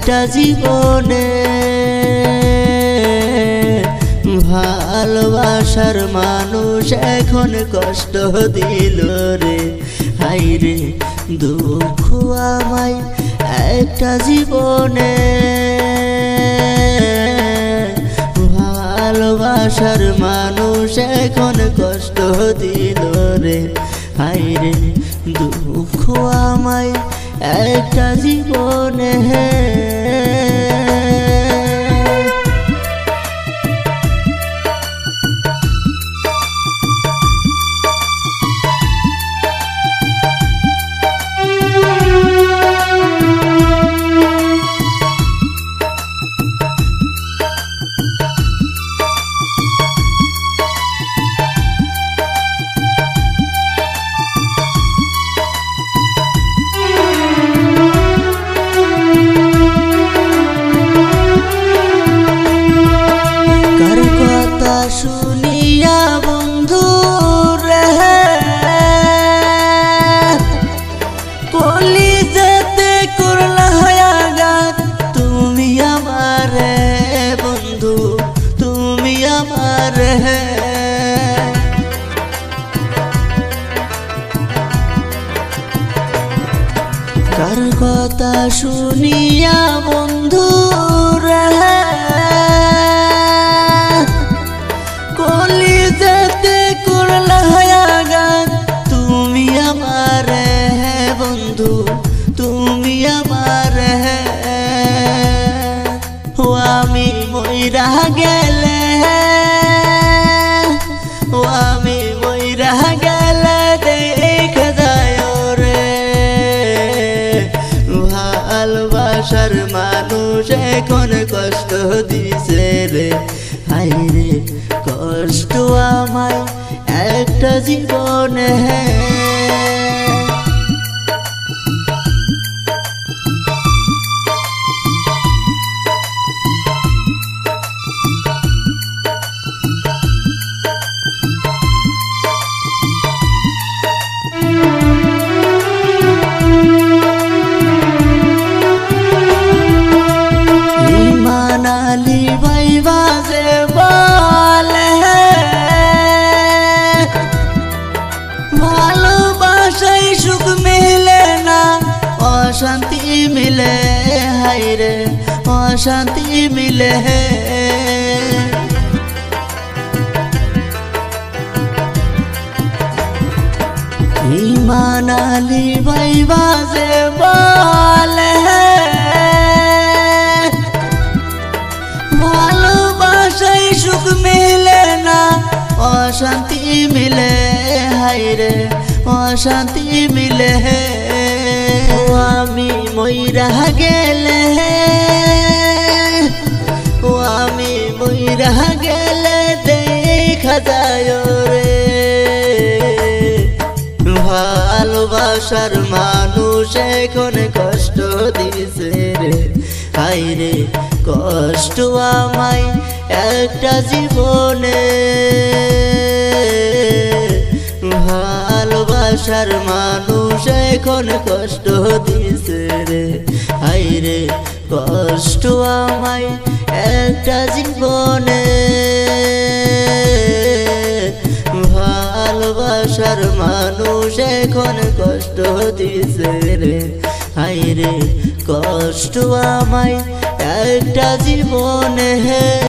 একটা জীবনে ভালোবাসার মানুষ এখন কষ্ট দিল রে। হাইরে দুঃখ আমায় একটা জীবনে ভালোবাসার মানুষ এখন কষ্ট দিল রে। হাইরে দুঃখ আমায় একটা জীবনে শুনিয়া বন্ধু রে কলি যেতে করলা আঘাত তুমি আমার বন্ধু তুমি আমার কার কথা শুনিয়া বন্ধু রে কলি যেতে করলা আঘাত তুমি আমার বন্ধু তুমি আমার ও আমি মইরা গেলে ও আমি মইরা গেলে দেখা যায় রে ভালোবাসার মানুষ এখন কষ্ট দিছে রে। হাইরে কষ্ট আমায় একটা জীবনে মানালি ভাই বাজে বলে ভালোবাসায় সুখ মিলে না অশান্তি মিলে। হাইরে অশান্তি মিলে মানালি ভাই বাজে বলে ভালোবাসায় সুখ মিলে না অশান্তি মিলে। হাইরে অশান্তি মিলে ও আমি মইরা গেলে ও আমি মইরা গেলে দেখা যায় রে ভালোবাসার মানুষ এখন কষ্ট দিছে রে। হাইরে কষ্ট আমায় একটা জীবনে ভালোবাসার মানুষ এখন কষ্ট দিছে রে। হাইরে কষ্ট আমায় একটা জীবনে ভালোবাসার মানুষ এখন কষ্ট দিছে রে। হাইরে কষ্ট আমায় একটা জীবনে।